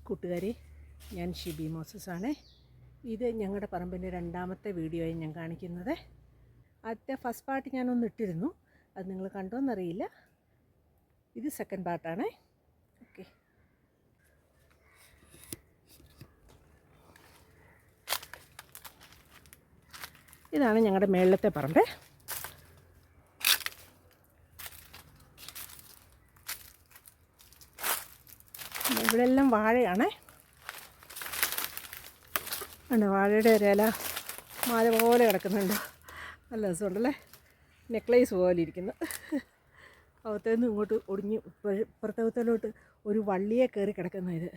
കൂട്ടുകാരെ, ഞാൻ ഷിബി മോസസാണ്. ഇത് ഞങ്ങളുടെ പറമ്പിൻ്റെ രണ്ടാമത്തെ വീഡിയോയായി ഞാൻ കാണിക്കുന്നത്. ആദ്യത്തെ ഫസ്റ്റ് പാർട്ട് ഞാനൊന്ന് ഇട്ടിരുന്നു, അത് നിങ്ങൾ കണ്ടോന്നറിയില്ല. ഇത് സെക്കൻഡ് പാർട്ടാണ്. ഓക്കെ, ഇതാണ് ഞങ്ങളുടെ മേളത്തെ പറമ്പ്. ഇവിടെ എല്ലാം വാഴയാണ്. ആണ് വാഴയുടെ ഒരു ഇല മാല പോലെ കിടക്കുന്നുണ്ട്. നല്ല രസമുണ്ടല്ലേ, നെക്ലേസ് പോലെ ഇരിക്കുന്നു. അകത്തുനിന്ന് ഇങ്ങോട്ട് ഒടിഞ്ഞ് ഇപ്പുറത്തോട്ട് ഒരു വള്ളിയെ കയറി കിടക്കുന്ന ഇത്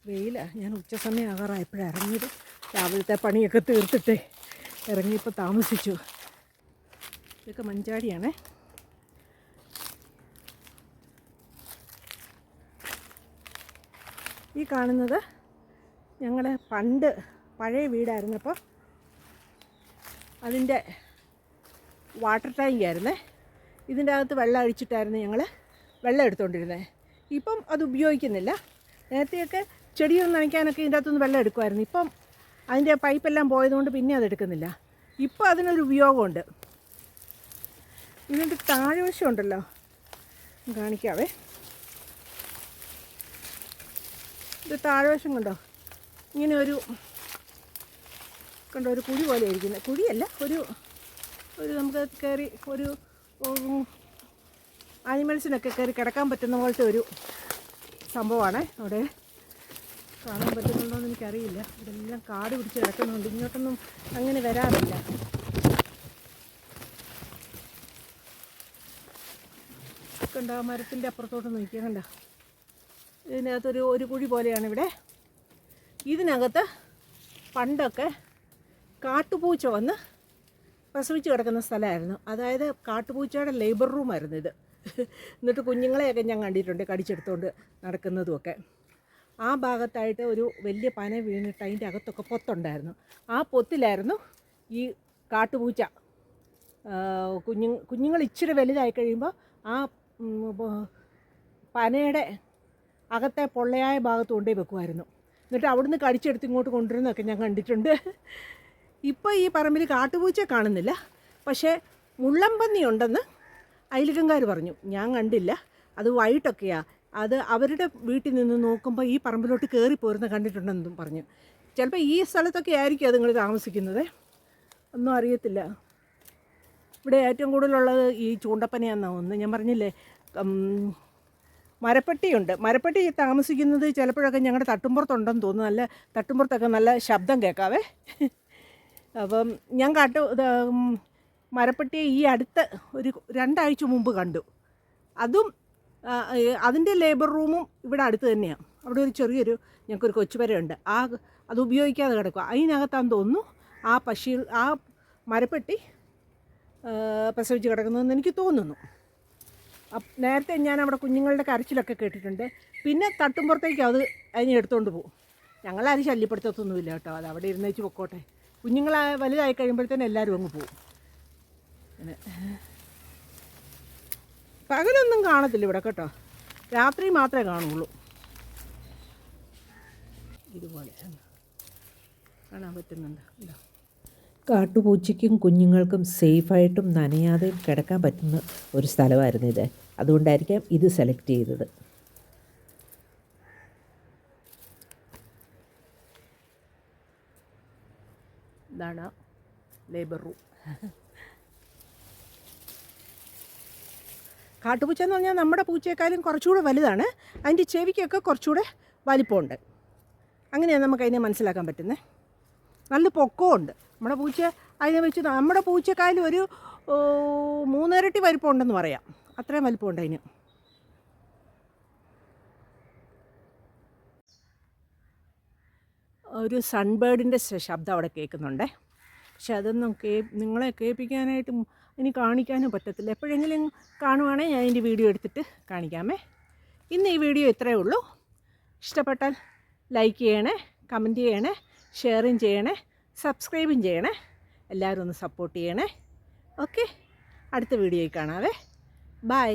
വെയിലാണ്. ഞാൻ ഉച്ച സമയം ആകാറായപ്പോഴാണ് ഇറങ്ങിയത്. രാവിലത്തെ പണിയൊക്കെ തീർത്തിട്ടേ ഇറങ്ങിയപ്പോൾ താമസിച്ചു. ഇതൊക്കെ മഞ്ചാടിയാണേ. ഈ കാണുന്നത് ഞങ്ങൾ പണ്ട് പഴയ വീടായിരുന്നപ്പോൾ അതിൻ്റെ വാട്ടർ ടാങ്കായിരുന്നേ. ഇതിൻ്റെ അകത്ത് വെള്ളം അഴിച്ചിട്ടായിരുന്നു ഞങ്ങൾ വെള്ളം എടുത്തുകൊണ്ടിരുന്നത്. ഇപ്പം അത് ഉപയോഗിക്കുന്നില്ല. നേരത്തെയൊക്കെ ചെടിയൊന്നും നനയ്ക്കാനൊക്കെ ഇതിൻ്റെ അകത്തുനിന്ന് വെള്ളം എടുക്കുമായിരുന്നു. ഇപ്പം അതിൻ്റെ പൈപ്പെല്ലാം പോയതുകൊണ്ട് പിന്നെ അതെടുക്കുന്നില്ല. ഇപ്പം അതിനൊരു ഉപയോഗമുണ്ട്. ഇതിൻ്റെ താഴ്വശം ഉണ്ടല്ലോ, കാണിക്കാവേ. ഇത് താഴ്വശം കണ്ടോ, ഇങ്ങനെ ഒരു കുഴി പോലെ ഇരിക്കുന്നത്. കുഴിയല്ല, ഒരു നമുക്ക് കയറി ഒരു ആനിമൽസിനൊക്കെ കയറി കിടക്കാൻ പറ്റുന്ന പോലത്തെ ഒരു സംഭവമാണ്. അവിടെ കാണാൻ പറ്റുന്നുണ്ടോയെന്ന് എനിക്കറിയില്ല. ഇതെല്ലാം കാട് പിടിച്ച് കിടക്കുന്നുണ്ട്. ഇങ്ങോട്ടൊന്നും അങ്ങനെ വരാറില്ല. കണ്ടോ, മരത്തിൻ്റെ അപ്പുറത്തോട്ട് നോക്കിയാൽ കണ്ടോ, ഇതിനകത്തൊരു കുഴി പോലെയാണ് ഇവിടെ. ഇതിനകത്ത് പണ്ടൊക്കെ കാട്ടുപൂച്ച വന്ന് പ്രസവിച്ച് കിടക്കുന്ന സ്ഥലമായിരുന്നു. അതായത് കാട്ടുപൂച്ചയുടെ ലേബർ റൂമായിരുന്നു ഇത്. എന്നിട്ട് കുഞ്ഞുങ്ങളെയൊക്കെ ഞാൻ കണ്ടിട്ടുണ്ട് കടിച്ചെടുത്തുകൊണ്ട് നടക്കുന്നതുമൊക്കെ. ആ ഭാഗത്തായിട്ട് ഒരു വലിയ പന വീണിട്ട് അതിൻ്റെ അകത്തൊക്കെ പൊത്തുണ്ടായിരുന്നു. ആ പൊത്തിലായിരുന്നു ഈ കാട്ടുപൂച്ച. കുഞ്ഞുങ്ങൾ ഇച്ചിരി വലുതായി കഴിയുമ്പോൾ ആ പനയുടെ അകത്തെ പൊള്ളയായ ഭാഗത്ത് കൊണ്ടേ വെക്കുമായിരുന്നു. എന്നിട്ട് അവിടുന്ന് കടിച്ചെടുത്ത് ഇങ്ങോട്ട് കൊണ്ടുവരുന്നതൊക്കെ ഞാൻ കണ്ടിട്ടുണ്ട്. ഇപ്പോൾ ഈ പറമ്പിൽ കാട്ടുപൂച്ച കാണുന്നില്ല, പക്ഷേ മുള്ളമ്പന്നി ഉണ്ടെന്ന് അയൽക്കാർ പറഞ്ഞു. ഞാൻ കണ്ടില്ല. അത് വൈകിട്ടൊക്കെയാണ്. അത് അവരുടെ വീട്ടിൽ നിന്ന് നോക്കുമ്പോൾ ഈ പറമ്പിലോട്ട് കയറി പോരുന്ന കണ്ടിട്ടുണ്ടെന്നും പറഞ്ഞു. ചിലപ്പോൾ ഈ സ്ഥലത്തൊക്കെ ആയിരിക്കും അത് നിങ്ങൾ താമസിക്കുന്നത്, ഒന്നും അറിയത്തില്ല. ഇവിടെ ഏറ്റവും കൂടുതലുള്ളത് ഈ ചൂണ്ടപ്പനയാണെന്നാണ് തോന്നുന്നത്. ഞാൻ പറഞ്ഞില്ലേ, മരപ്പെട്ടിയുണ്ട്. മരപ്പെട്ടി താമസിക്കുന്നത് ചിലപ്പോഴൊക്കെ ഞങ്ങളുടെ തട്ടുമ്പുറത്തുണ്ടെന്ന് തോന്നുന്നു. നല്ല തട്ടുമ്പുറത്തൊക്കെ നല്ല ശബ്ദം കേൾക്കാവേ. അപ്പം ഞാൻ മരപ്പെട്ടിയെ ഈ അടുത്ത് ഒരു 2 ആഴ്ച മുമ്പ് കണ്ടു. അതും അതിൻ്റെ ലേബർ റൂമും ഇവിടെ അടുത്ത് തന്നെയാണ്. അവിടെ ഒരു ചെറിയൊരു ഞങ്ങൾക്കൊരു കൊച്ചുപരയുണ്ട്. അത് ഉപയോഗിക്കാതെ കിടക്കുക. അതിനകത്താന്ന് തോന്നുന്നു ആ മരപ്പെട്ടി പ്രസവിച്ച് കിടക്കുന്നതെന്ന് എനിക്ക് തോന്നുന്നു. നേരത്തെ ഞാൻ അവിടെ കുഞ്ഞുങ്ങളുടെ കരച്ചിലൊക്കെ കേട്ടിട്ടുണ്ട്. പിന്നെ തട്ടുമ്പുറത്തേക്ക് അതിനെ എടുത്തുകൊണ്ട് പോകും. ഞങ്ങളാരും ശല്യപ്പെടുത്തത്തൊന്നുമില്ല കേട്ടോ. അത് അവിടെ ഇരുന്നേച്ച് പൊക്കോട്ടെ. കുഞ്ഞുങ്ങൾ വലുതായി കഴിയുമ്പോഴത്തേനും എല്ലാവരും അങ്ങ് പോകും. അങ്ങനെ പകലൊന്നും കാണത്തില്ല ഇവിടെ കേട്ടോ, രാത്രി മാത്രമേ കാണുള്ളൂ. ഇതുപോലെ കാണാൻ പറ്റുന്നുണ്ട്. കാട്ടുപൂച്ചയ്ക്കും കുഞ്ഞുങ്ങൾക്കും സേഫായിട്ടും നനയാതെയും കിടക്കാൻ പറ്റുന്ന ഒരു സ്ഥലമായിരുന്നു ഇത്. അതുകൊണ്ടായിരിക്കാം ഇത് സെലക്ട് ചെയ്തത്. ഇതാണ് ലേബർ റൂം. കാട്ടുപൂച്ച എന്ന് പറഞ്ഞാൽ നമ്മുടെ പൂച്ചയെക്കാളും കുറച്ചുകൂടെ വലുതാണ്. അതിൻ്റെ ചെവിക്കൊക്കെ കുറച്ചുകൂടെ വലിപ്പമുണ്ട്. അങ്ങനെയാണ് നമുക്കതിനെ മനസ്സിലാക്കാൻ പറ്റുന്നത്. നല്ല പൊക്കമുണ്ട്. നമ്മുടെ പൂച്ച അതിനെ വെച്ച് നമ്മുടെ പൂച്ചക്കാലും ഒരു 3 ഇരട്ടി വലിപ്പമുണ്ടെന്ന് പറയാം. അത്രയും വലിപ്പമുണ്ട് അതിന്. ഒരു സൺബേർഡിൻ്റെ ശബ്ദം അവിടെ കേൾക്കുന്നുണ്ടേ. പക്ഷെ അതൊന്നും നിങ്ങളെ കേൾപ്പിക്കാനായിട്ടും ഇനി കാണിക്കാനും പറ്റത്തില്ല. എപ്പോഴെങ്കിലും കാണുവാണെങ്കിൽ ഞാൻ ഇതിൻ്റെ വീഡിയോ എടുത്തിട്ട് കാണിക്കാമേ. ഇന്ന് ഈ വീഡിയോ ഇത്രയേ ഉള്ളൂ. ഇഷ്ടപ്പെട്ടാൽ ലൈക്ക് ചെയ്യണേ, കമൻറ്റ് ചെയ്യണേ, ഷെയറും ചെയ്യണേ, സബ്സ്ക്രൈബും ചെയ്യണേ. എല്ലാവരും ഒന്ന് സപ്പോർട്ട് ചെയ്യണേ. ഓക്കെ, അടുത്ത വീഡിയോയിൽ കാണാവേ. ബൈ.